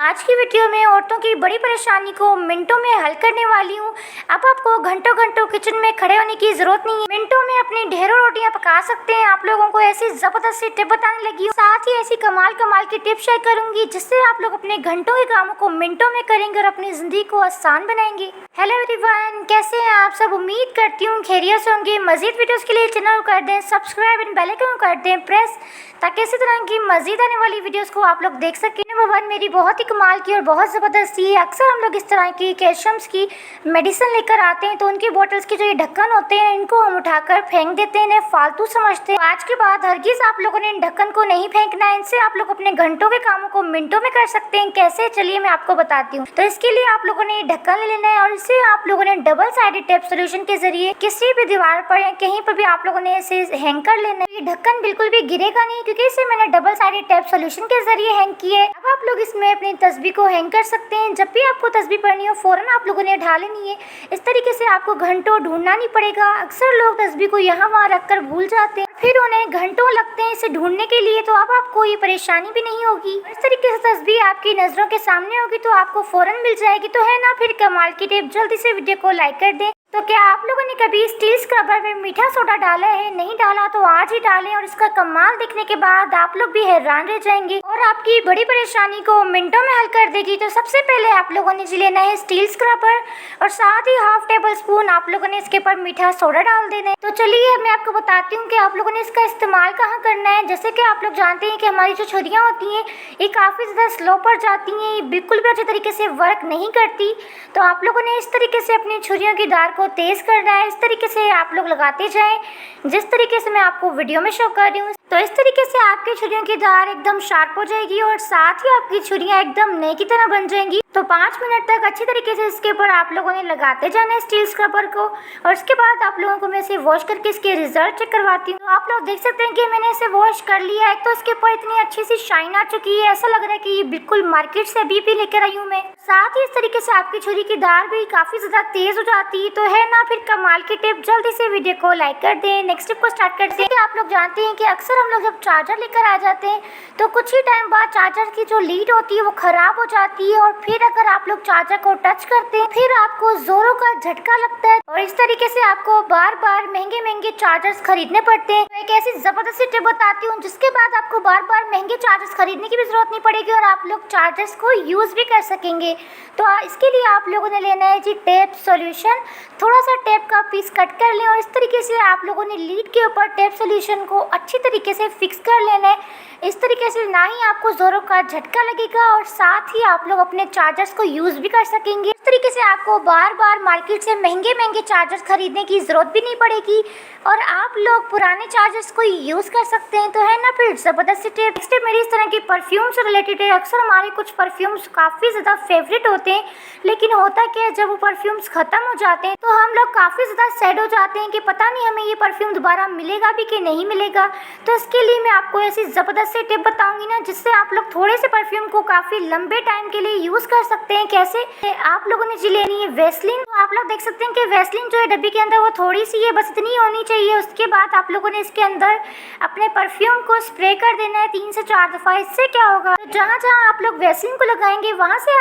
आज की वीडियो में औरतों की बड़ी परेशानी को मिनटों में हल करने वाली हूँ। अब आपको घंटों घंटों किचन में खड़े होने की जरूरत नहीं है। मिनटों में अपनी ढेरों रोटियां पका सकते हैं। आप लोगों को ऐसी जबरदस्त सी टिप बताने लगी हूँ, साथ ही ऐसी कमाल कमाल की टिप शेयर करूंगी जिससे आप लोग अपने घंटों के कामों को मिनटों में करेंगे और अपनी जिंदगी को आसान बनाएंगे। हेलो एवरीवन, कैसे हैं आप सब? उम्मीद करती हूँ खैरियत से होंगे। मजीद वीडियोस के लिए चैनल को कर दें सब्सक्राइब एंड बेल आइकन को कर दें प्रेस, ताकि इसी तरह की मजीद आने वाली वीडियोस को आप लोग देख सकें। नंबर 1 मेरी बहुत ही कमाल की और बहुत ज़बरदस्त ही अक्सर हम लोग इस तरह की कैल्शियम्स की मेडिसिन लेकर आते हैं तो उनकी बोतल्स के जो ये ढक्कन होते हैं इनको हम उठाकर फेंक देते हैं, इन्हें फालतू समझते हैं। आज के बाद हरगिज़ आप लोगों ने इन ढक्कन को नहीं फेंकना है। इनसे आप लोग अपने घंटों के कामों को मिनटों में कर सकते हैं। कैसे, चलिए मैं आपको बताती हूँ। तो इसके लिए आप लोगों ने ये ढक्कन ले लेना है और इसे आप लोगों ने डबल साइडेड टेप सोल्यूशन के जरिए किसी भी दीवार पर या कहीं पर भी आप लोगों ने इसे हैंग कर लेना है। ये ढक्कन बिल्कुल भी गिरेगा नहीं क्योंकि इसे मैंने डबल साइडेड टेप सोल्यूशन के जरिए हैंग किया है। अब आप लोग इसमें अपनी तस्बीह को हैंग कर सकते हैं। जब भी आपको तस्बीह पढ़नी हो फौरन आप लोगों ने उठा लेनी है। इस तरीके से आपको घंटों ढूंढना नहीं पड़ेगा। अक्सर लोग तस्बीह को यहाँ वहाँ रख कर भूल जाते हैं, फिर उन्हें घंटों लगते हैं इसे ढूंढने के लिए। तो अब आपको ये परेशानी भी नहीं होगी। इस तरीके से तस्बीह आपकी नजरों के सामने होगी तो आपको फौरन मिल जाएगी। तो है ना फिर कमाल की टिप। जल्दी से वीडियो को लाइक कर दें। तो क्या आप लोगों ने कभी स्टील स्क्रबर में मीठा सोडा डाला है? नहीं डाला तो आज ही डालें और इसका कमाल देखने के बाद आप लोग भी हैरान रह जाएंगे और आपकी बड़ी परेशानी को मिनटों में हल कर देगी। तो सबसे पहले आप लोगों ने लेना है स्टील स्क्रबर और साथ ही हाफ टेबल स्पून आप लोगों ने इसके ऊपर मीठा सोडा डाल देना है। तो चलिए मैं आपको बताती हूँ कि आप लोगों ने इसका इस्तेमाल कहाँ करना है। जैसे कि आप लोग जानते हैं कि हमारी जो छुरियाँ होती हैं ये काफ़ी ज़्यादा स्लो पड़ जाती हैं, ये बिल्कुल भी अच्छे तरीके से वर्क नहीं करती। तो आप लोगों ने इस तरीके से अपनी छुरियों की धार को तेज करना है। इस तरीके से आप लोग लगाते जाएं जिस तरीके से मैं आपको वीडियो में शो कर रही हूँ। तो इस तरीके से आपकी छुरियों की धार एकदम शार्प हो जाएगी और साथ ही आपकी छुरियां एकदम नई की तरह बन जाएंगी। तो 5 मिनट तक अच्छी तरीके से इसके ऊपर आप लोगों ने लगाते जाना है स्टील स्क्रबर को और उसके बाद आप लोगों को मैं इसे वॉश करके इसके रिजल्ट चेक करवाती हूँ। तो आप लोग देख सकते हैं कि मैंने इसे वॉश कर लिया है। तो इसके ऊपर इतनी अच्छी सी शाइन आ चुकी है, ऐसा लग रहा है कि ये बिल्कुल मार्केट से अभी भी लेकर आई हूँ मैं। साथ ही इस तरीके से आपकी छुरी की धार भी काफी ज्यादा तेज हो जाती है। तो है ना फिर कमाल की टिप। जल्दी से वीडियो को लाइक कर दें। नेक्स्ट टिप को स्टार्ट करते हैं। आप लोग जानते हैं कि अक्सर हम लोग जब चार्जर लेकर आ जाते हैं तो कुछ ही टाइम बाद चार्जर की जो लीड होती है वो खराब हो जाती है और फिर अगर आप लोग चार्जर को टच करते हैं फिर आपको जोरों का झटका लगता है और इस तरीके से आपको बार बार महंगे महंगे चार्जर्स खरीदने पड़ते हैं। तो एक ऐसी जबरदस्त टिप बताती हूँ जिसके बाद आपको बार बार महंगे चार्जर्स खरीदने की भी जरूरत नहीं पड़ेगी और आप लोग चार्जर्स को यूज भी कर सकेंगे। तो इसके लिए आप लोगों ने लेना है जी टेप सॉल्यूशन। थोड़ा सा टेप का पीस कट कर लें और इस तरीके से आप लोगों ने लीड के ऊपर टेप सॉल्यूशन को अच्छी तरीके से फिक्स कर लेना है। इस तरीके से ना ही आपको जोरों का झटका लगेगा और साथ ही आप लोग अपने चार्जर्स को यूज भी कर सकेंगे। इस तरीके से आपको बार बार मार्केट से महंगे महंगे चार्जर्स खरीदने की जरूरत भी नहीं पड़ेगी और आप लोग पुराने चार्जर्स को यूज कर सकते हैं। तो है ना फिर जबरदस्त टिप। नेक्स्ट टिप मेरी इस तरह की परफ्यूम से रिलेटेड है। अक्सर हमारे कुछ परफ्यूम्स काफी ज्यादा फेवरेट होते हैं, लेकिन होता क्या है जब वो परफ्यूम्स खत्म हो जाते हैं तो हम लोग काफी ज्यादा सैड हो जाते हैं कि पता नहीं हमें ये परफ्यूम दोबारा मिलेगा भी कि नहीं मिलेगा। तो इसके लिए मैं आपको ऐसी जबरदस्त सी टिप बताऊंगी ना जिससे आप लोग थोड़े से परफ्यूम को काफी लंबे टाइम के लिए यूज कर सकते हैं। कैसे, आप लोगों ने जी लेनी है वैसलीन। तो आप लोग देख सकते हैं कि वैसलीन जो है डब्बी के अंदर वो थोड़ी सी है, बस इतनी होनी चाहिए। उसके बाद आप लोगों ने इसके अंदर अपने परफ्यूम को स्प्रे कर देना है 3 से 4 दफा। इससे क्या होगा, जहाँ जहाँ आप लोग वैसलीन को लगाएंगे वहाँ से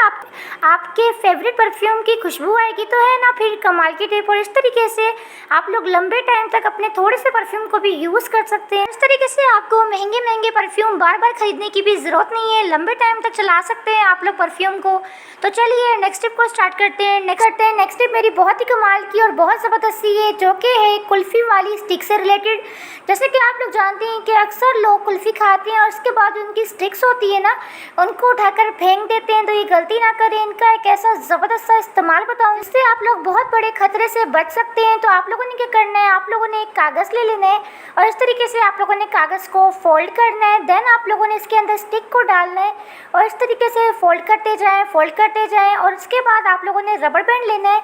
आपके फेवरेट परफ्यूम की खुशबू आएगी। तो है ना फिर कमाल की टिप। और इस तरीके से आप लोग लंबे टाइम तक अपने थोड़े से परफ्यूम को भी यूज कर सकते हैं। इस तरीके से आपको महंगे महंगे परफ्यूम बार बार खरीदने की भी जरूरत नहीं है, लंबे टाइम तक चला सकते हैं आप लोग परफ्यूम को। तो चलिए नेक्स्ट टिप को स्टार्ट करते हैं। नेक्स्ट टिप मेरी बहुत ही कमाल की और बहुत जबरदस्त है जो कि है कुल्फी वाली स्टिक से रिलेटेड। जैसे कि आप लोग जानते हैं कि अक्सर लोग कुल्फी खाते हैं और उसके बाद उनकी स्टिक्स होती है ना उनको उठाकर फेंक देते हैं। तो ये गलती ना करें। इनका एक ऐसा जबरदस्त सा इस्तेमाल बताऊं जिससे आप लोग बहुत बड़े खतरे से बच सकते हैं। तो आप लोगों ने क्या करना है, आप लोगों ने एक कागज ले लेना है और इस तरीके से आप लोगों ने कागज को फोल्ड करना है। देन आप लोगों ने इसके अंदर स्टिक को डालना है और इस तरीके से फोल्ड करते जाएं और उसके बाद आप लोगों ने रबर बैंड लेना है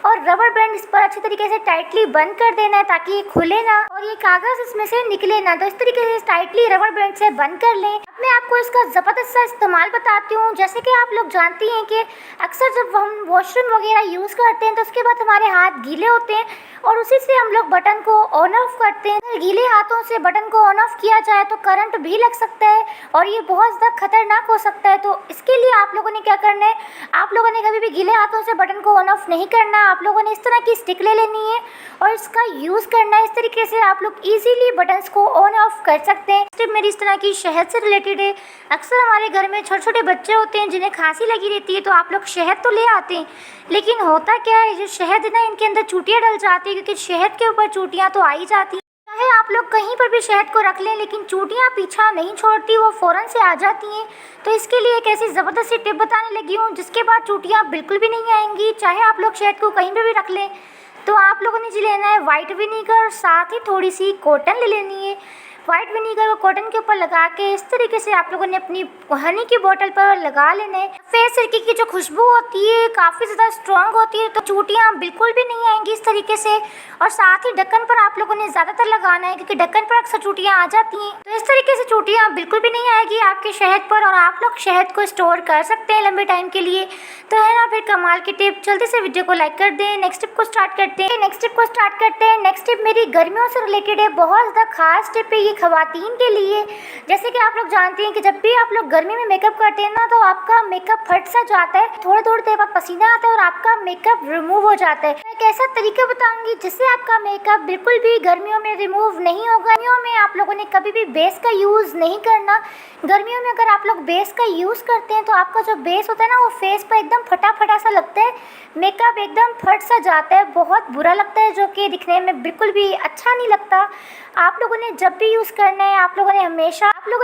और रबर बैंड इस पर अच्छी तरीके से टाइटली बंद कर देना है ताकि ये खुले ना और ये कागज इसमें से निकले ना। तो इस तरीके से टाइटली रबर बैंड से बंद कर लें। अब मैं आपको इसका ज़बरदस्त सा इस्तेमाल बताती हूँ। जैसे कि आप लोग जानती हैं कि अक्सर जब हम वॉशरूम वगैरह यूज़ करते हैं तो उसके बाद हमारे हाथ गीले होते हैं और उसी से हम लोग बटन को ऑन ऑफ करते हैं। अगर गीले हाथों से बटन को ऑन ऑफ किया जाए तो करंट भी लग सकता है और ये बहुत ज़्यादा खतरनाक हो सकता है। तो इसके लिए आप लोगों ने क्या करना है, आप लोगों ने कभी भी गीले हाथों से बटन को ऑन ऑफ नहीं करना है। आप लोगों ने इस तरह की स्टिक ले लेनी है और इसका यूज़ करना है। इस तरीके से आप लोग ईजीली बटन्स को ऑन ऑफ कर सकते हैं। स्टेप मेरी इस तरह की शहद से रिलेटेड है। अक्सर हमारे घर में छोटे छोटे बच्चे होते हैं जिन्हें खांसी लगी रहती है, तो आप लोग शहद तो ले आते हैं, लेकिन होता क्या है, जो शहद है ना, इनके अंदर चूटियाँ डल जाती है, क्योंकि शहद के ऊपर चूटियाँ तो आ ही जाती हैं। चाहे आप लोग कहीं पर भी शहद को रख लें, लेकिन चूटियाँ पीछा नहीं छोड़ती, वो फ़ौरन से आ जाती हैं। तो इसके लिए एक ऐसी ज़बरदस्त सी टिप बताने लगी हूँ जिसके बाद चूटियाँ बिल्कुल भी नहीं आएंगी। चाहे आप लोग शहद को कहीं पर भी रख लें, तो आप लोगों ने जी लेना है वाइट विनीगर, साथ ही थोड़ी सी कॉटन ले लेनी है। वाइट विनीगर को कॉटन के ऊपर लगा के इस तरीके से आप लोगों ने अपनी हनी की बोतल पर लगा लेना है। फेस सिरके की जो खुशबू होती है काफ़ी ज़्यादा स्ट्रॉन्ग होती है, तो चूटियाँ बिल्कुल भी नहीं आएंगी इस तरीके से। और साथ ही ढक्कन पर आप लोगों ने ज़्यादातर लगाना है, क्योंकि ढक्कन पर अक्सर चूटियाँ आ जाती हैं। तो इस तरीके से चूटियाँ बिल्कुल भी नहीं आएगी आपके शहद पर और आप लोग शहद को स्टोर कर सकते हैं लंबे टाइम के लिए। तो है ना, फिर कमाल की टिप। जल्दी से वीडियो को लाइक कर दें। नेक्स्ट टिप को स्टार्ट करते हैं। नेक्स्ट टिप मेरी गर्मियों से रिलेटेड है। बहुत ज़्यादा खास टिप है ये खवातीन के लिए। जैसे कि आप लोग जानते हैं कि जब भी आप लोग गर्मी में मेकअप करते हैं ना, तो आपका मेकअप फट सा जाता है, थोड़ी थोड़ी देर बाद पसीना आता है और आपका मेकअप रिमूव हो जाता है। मैं एक ऐसा तरीका बताऊंगी जिससे आपका मेकअप बिल्कुल भी गर्मियों में रिमूव नहीं होगा। गर्मियों में आप लोगों ने कभी भी बेस का यूज़ नहीं करना। गर्मियों में अगर आप लोग बेस का यूज़ करते हैं तो आपका जो बेस होता है ना, वो फेस पर एकदम फटा फटा सा लगता है, मेकअप एकदम फट सा जाता है, बहुत बुरा लगता है, जो कि दिखने में बिल्कुल भी अच्छा नहीं लगता। आप लोगों ने जब भी यूज़ करना है, आप लोगों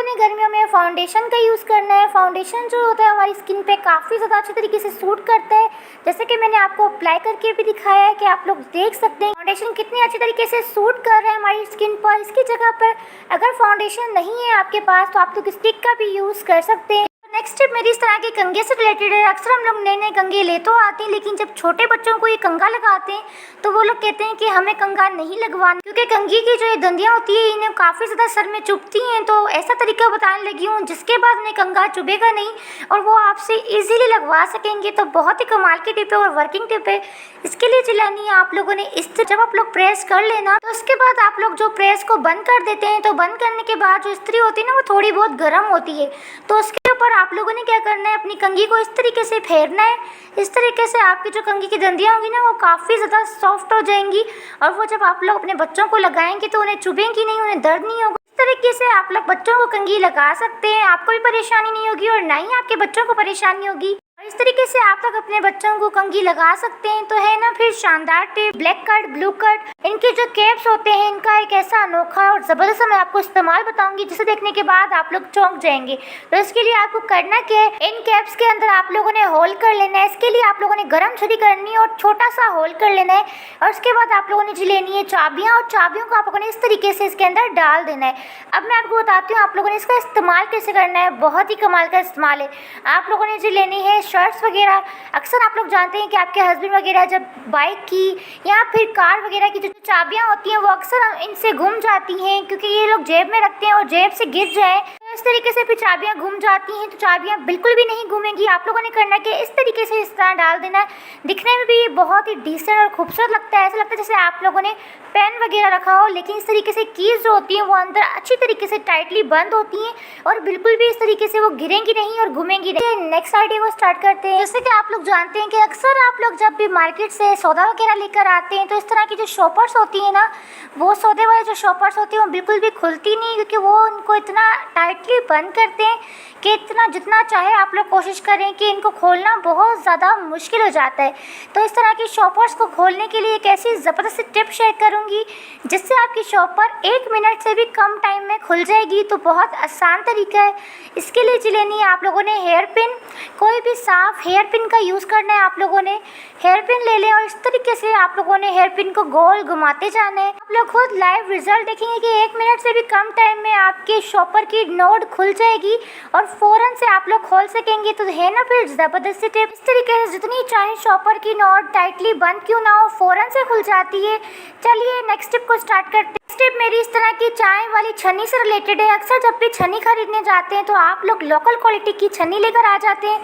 ने गर्मियों में फाउंडेशन का यूज़ करना है। फाउंडेशन जो होता है हमारी स्किन पे काफ़ी ज़्यादा अच्छे तरीके से सूट करता है, जैसे कि मैंने आपको अप्लाई करके भी दिखाया है कि आप लोग देख सकते हैं फाउंडेशन कितनी अच्छी तरीके से सूट कर रहा है हमारी स्किन पर। इसकी जगह पर अगर फाउंडेशन नहीं है आपके पास तो आप लोग स्टिक का भी यूज़ कर सकते हैं। नेक्स्ट टिप मेरी इस तरह के कंघे से रिलेटेड है। अक्सर हम लोग नए नए कंघे ले तो आते हैं, लेकिन जब छोटे बच्चों को ये कंघा लगाते हैं तो वो लोग कहते हैं कि हमें कंघा नहीं लगवाना, क्योंकि कंघी की जो ये दंदियाँ होती है इन्हें काफ़ी ज़्यादा सर में चुभती हैं। तो ऐसा तरीका बताने लगी हूँ जिसके बाद उन्हें कंघा चुभेगा नहीं और वो आपसे ईजिली लगवा सकेंगे। तो बहुत ही कमाल की टिप है और वर्किंग टिप है। इसके लिए चिल्लानी है आप लोगों ने जब आप लोग प्रेस कर लेना, तो उसके बाद आप लोग जो प्रेस को बंद कर देते हैं, तो बंद करने के बाद जो इस्त्री होती है ना, वो थोड़ी बहुत गर्म होती है, तो उसके ऊपर आप लोगों ने क्या करना है, अपनी कंघी को इस तरीके से फेरना है। इस तरीके से आपकी जो कंघी की दंदियाँ होंगी ना, वो काफ़ी ज़्यादा सॉफ्ट हो जाएंगी और वो जब आप लोग अपने बच्चों को लगाएंगे तो उन्हें चुभेंगी नहीं, उन्हें दर्द नहीं होगा। इस तरीके से आप लोग बच्चों को कंघी लगा सकते हैं, आपको भी परेशानी नहीं होगी और ना ही आपके बच्चों को परेशानी होगी। इस तरीके से आप लोग अपने बच्चों को कंघी लगा सकते हैं। तो है ना, फिर शानदार tip, black cut, blue cut, इनके जो कैप्स होते हैं इनका एक ऐसा अनोखा और ज़बरदस्त मैं आपको इस्तेमाल बताऊंगी जिसे देखने के बाद आप लोग चौंक जाएंगे। तो इसके लिए आपको करना क्या है, इन कैप्स के अंदर आप लोगों ने होल कर लेना है। इसके लिए आप लोगों ने गर्म छुरी करनी है और छोटा सा होल कर लेना है और उसके बाद आप लोगों ने जी लेनी है चाबियाँ और चाबियों को आप लोगों ने इस तरीके से इसके अंदर डाल देना है। अब मैं आपको बताती हूँ आप लोगों ने इसका इस्तेमाल कैसे करना है। बहुत ही कमाल का इस्तेमाल है। आप लोगों ने जी लेनी है शर्ट्स वगैरह। अक्सर आप लोग जानते हैं कि आपके हस्बैंड वगैरह जब बाइक की या फिर कार वगैरह की जो चाबियां होती हैं वो अक्सर इनसे गुम जाती हैं, क्योंकि ये लोग जेब में रखते हैं और जेब से गिर जाए तो इस तरीके से फिर चाबियां गुम जाती हैं। तो चाबियां बिल्कुल भी नहीं घूमेंगी। आप लोगों ने करना कि इस तरीके से इस तरह डाल देना है। दिखने में भी बहुत ही डिसेंट और खूबसूरत लगता है। ऐसा लगता है जैसे आप लोगों ने पेन वगैरह रखा हो, लेकिन इस तरीके से कीज जो होती हैं वो अंदर अच्छी तरीके से टाइटली बंद होती हैं और बिल्कुल भी इस तरीके से वो गिरेंगी नहीं और घूमेंगी नहीं। नेक्स्ट आइडिया को स्टार्ट करते हैं। जैसे कि आप लोग जानते हैं कि अक्सर आप लोग जब भी मार्केट से सौदा वगैरह लेकर आते हैं तो इस तरह की जो शॉपर्स होती है ना, वो सौदे वाले जो शॉपर्स होती हैं वो बिल्कुल भी खुलती नहीं, क्योंकि वो उनको इतना टाइटली बंद करते हैं कि इतना जितना चाहे आप लोग कोशिश करें कि इनको खोलना बहुत ज़्यादा मुश्किल हो जाता है। तो इस तरह की शॉपर्स को खोलने के लिए एक ऐसी ज़बरदस्त टिप शेयर करूँगी जिससे आपकी शॉपर 1 मिनट से भी कम टाइम में खुल जाएगी। तो बहुत आसान तरीका है। इसके लिए जी लेनी है आप लोगों ने हेयर पिन। कोई भी साफ हेयर पिन का यूज़ करना है। आप लोगों ने हेयर पिन ले लें और इस तरीके से आप लोगों ने हेयर पिन को गोल घुमाते जाना है। आप लोग खुद लाइव रिजल्ट देखेंगे कि 1 मिनट से भी कम टाइम में आपके शॉपर की नोड खुल जाएगी और फ़ौरन से आप लोग खोल सकेंगे। तो है ना फिर ज़बरदस्त टिप। इस तरीके से जितनी चाहे शॉपर की नोड टाइटली बंद क्यों ना हो, फ़ौरन से खुल जाती है। चलिए नेक्स्ट टिप को स्टार्ट करते हैं। स्टेप मेरी इस तरह की चाय वाली छन्नी से रिलेटेड है। अक्सर जब भी छन्नी खरीदने जाते हैं तो आप लोग लोकल क्वालिटी की छन्नी लेकर आ जाते हैं,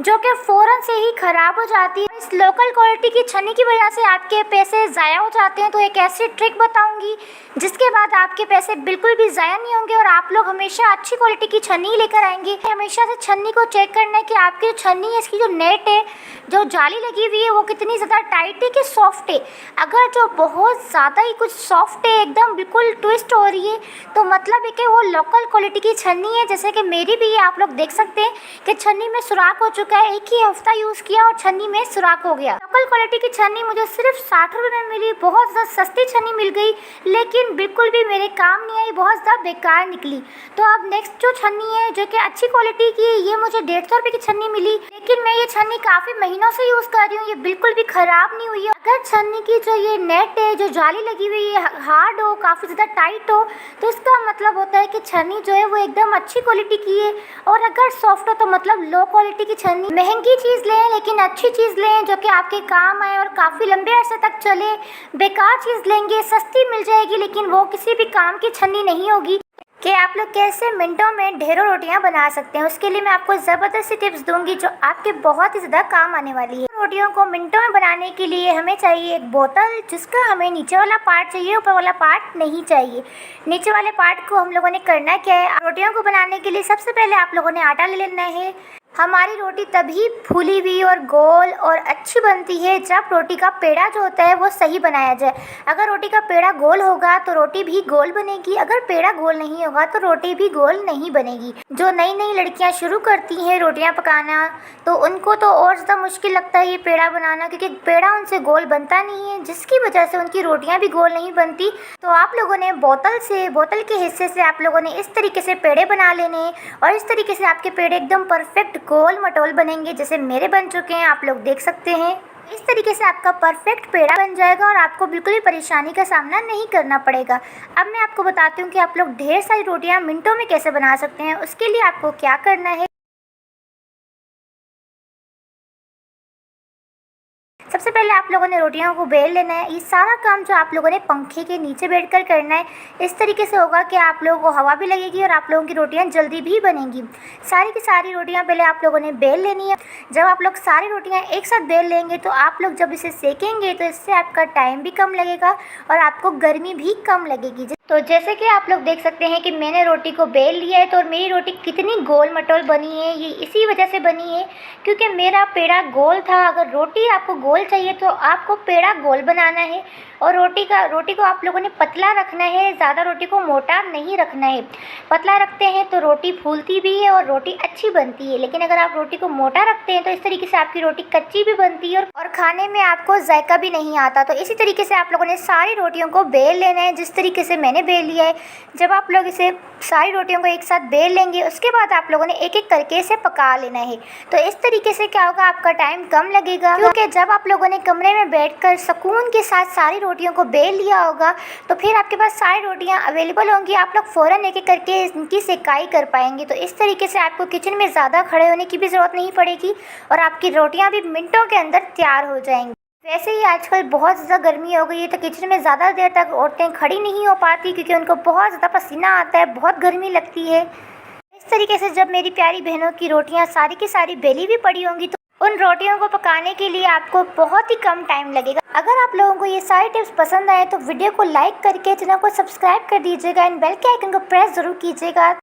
जो कि फ़ौरन से ही ख़राब हो जाती है। इस लोकल क्वालिटी की छन्नी की वजह से आपके पैसे ज़ाया हो जाते हैं। तो एक ऐसी ट्रिक बताऊंगी जिसके बाद आपके पैसे बिल्कुल भी ज़ाया नहीं होंगे और आप लोग हमेशा अच्छी क्वालिटी की छन्नी लेकर आएंगे। हमेशा से छन्नी को चेक करना है कि आपकी जो छन्नी है, इसकी जो नेट है, जो जाली लगी हुई है, वो कितनी ज़्यादा टाइट है कि सॉफ्ट है। अगर जो बहुत ज़्यादा ही कुछ सॉफ्ट है, एकदम बिल्कुल ट्विस्ट हो रही है, तो मतलब है कि वो लोकल क्वालिटी की छन्नी है। जैसे कि मेरी भी है, आप लोग देख सकते हैं कि छन्नी में सुराख हो चुका है। एक ही हफ्ता यूज़ किया और छन्नी में सुराख हो गया। लोकल क्वालिटी की छन्नी मुझे सिर्फ 60 रुपये में मिली। बहुत ज़्यादा सस्ती छन्नी मिल गई, लेकिन बिल्कुल भी मेरे काम नहीं आई, बहुत ज़्यादा बेकार निकली। तो अब नेक्स्ट जो छन्नी है, जो कि अच्छी क्वालिटी की, ये मुझे 150 रुपये की छन्नी मिली, लेकिन मैं ये छन्नी काफ़ी महीनों से यूज़ कर रही हूँ, ये बिल्कुल भी ख़राब नहीं हुई है। अगर छन्नी की जो ये नेट है, जो जाली लगी हुई है, हार्ड हो, काफ़ी ज़्यादा टाइट हो, तो इसका मतलब होता है कि छन्नी जो है वो एकदम अच्छी क्वालिटी की है। और अगर सॉफ्ट हो तो मतलब लो क्वालिटी की छन्नी। महंगी चीज़ लें लेकिन अच्छी चीज़ लें, जो कि आपके काम आए और काफ़ी लंबे अरसे तक चले। बेकार चीज़ लेंगे, सस्ती मिल जाएगी, लेकिन वो किसी भी काम की छन्नी नहीं होगी। कि आप लोग कैसे मिनटों में ढेरों रोटियां बना सकते हैं, उसके लिए मैं आपको ज़बरदस्त टिप्स दूंगी जो आपके बहुत ही ज़्यादा काम आने वाली है। रोटियों को मिनटों में बनाने के लिए हमें चाहिए एक बोतल, जिसका हमें नीचे वाला पार्ट चाहिए, ऊपर वाला पार्ट नहीं चाहिए। नीचे वाले पार्ट को हम लोगों ने करना क्या है, रोटियों को बनाने के लिए सबसे पहले आप लोगों ने आटा ले लेना है। हमारी रोटी तभी फूली हुई और गोल और अच्छी बनती है जब रोटी का पेड़ा जो होता है वो सही बनाया जाए। अगर रोटी का पेड़ा गोल होगा तो रोटी भी गोल बनेगी, अगर पेड़ा गोल नहीं होगा तो रोटी भी गोल नहीं बनेगी। जो नई नई लड़कियां शुरू करती हैं रोटियां पकाना, तो उनको तो और ज़्यादा मुश्किल लगता है ये पेड़ा बनाना, क्योंकि पेड़ा उनसे गोल बनता नहीं है, जिसकी वजह से उनकी रोटियाँ भी गोल नहीं बनती। तो आप लोगों ने बोतल के हिस्से से आप लोगों ने इस तरीके से पेड़े बना लेने हैं और इस तरीके से आपके पेड़े एकदम परफेक्ट गोल मटोल बनेंगे, जैसे मेरे बन चुके हैं, आप लोग देख सकते हैं। इस तरीके से आपका परफेक्ट पेड़ा बन जाएगा और आपको बिल्कुल भी परेशानी का सामना नहीं करना पड़ेगा। अब मैं आपको बताती हूँ कि आप लोग ढेर सारी रोटियाँ मिनटों में कैसे बना सकते हैं। उसके लिए आपको क्या करना है, सबसे पहले आप लोगों ने रोटियों को बेल लेना है। ये सारा काम जो आप लोगों ने पंखे के नीचे बैठकर करना है। इस तरीके से होगा कि आप लोगों को हवा भी लगेगी और आप लोगों की रोटियां जल्दी भी बनेंगी। सारी की सारी रोटियां पहले आप लोगों ने बेल लेनी है। जब आप लोग सारी रोटियां एक साथ बेल लेंगे तो आप लोग जब इसे सेकेंगे तो इससे आपका टाइम भी कम लगेगा और आपको गर्मी भी कम लगेगी। तो जैसे कि आप लोग देख सकते हैं कि मैंने रोटी को बेल लिया है, तो मेरी रोटी कितनी गोल मटोल बनी है, ये इसी वजह से बनी है क्योंकि मेरा पेड़ा गोल था। अगर रोटी आपको गोल चाहिए तो आपको पेड़ा गोल बनाना है और रोटी को आप लोगों ने पतला रखना है, ज़्यादा रोटी को मोटा नहीं रखना है। पतला रखते हैं तो रोटी फूलती भी है और रोटी अच्छी बनती है, लेकिन अगर आप रोटी को मोटा रखते हैं तो इस तरीके से आपकी रोटी कच्ची भी बनती है और खाने में आपको जायका भी नहीं आता। तो इसी तरीके से आप लोगों ने सारी रोटियों को बेल लेना है, जिस तरीके से मैंने बेल लिया है। जब आप लोग इसे सारी रोटियों को एक साथ बेल लेंगे, उसके बाद आप लोगों ने एक एक करके इसे पका लेना है। तो इस तरीके से क्या होगा, आपका टाइम कम लगेगा, क्योंकि जब आप लोगों ने कमरे में बैठकर सुकून के साथ सारी रोटियों को बेल लिया होगा तो फिर आपके पास सारी रोटियां अवेलेबल होंगी, आप लोग फ़ौरन एक एक करके इनकी सेकाई कर पाएंगे। तो इस तरीके से आपको किचन में ज़्यादा खड़े होने की भी ज़रूरत नहीं पड़ेगी और आपकी रोटियाँ भी मिनटों के अंदर तैयार हो जाएंगी। वैसे ही आजकल बहुत ज़्यादा गर्मी हो गई है, तो किचन में ज़्यादा देर तक औरतें खड़ी नहीं हो पाती क्योंकि उनको बहुत ज़्यादा पसीना आता है, बहुत गर्मी लगती है। इस तरीके से जब मेरी प्यारी बहनों की रोटियां सारी की सारी बेली भी पड़ी होंगी तो उन रोटियों को पकाने के लिए आपको बहुत ही कम टाइम लगेगा। अगर आप लोगों को ये सारी टिप्स पसंद आए तो वीडियो को लाइक करके चैनल को सब्सक्राइब कर दीजिएगा एंड बेल के आइकन को प्रेस ज़रूर कीजिएगा।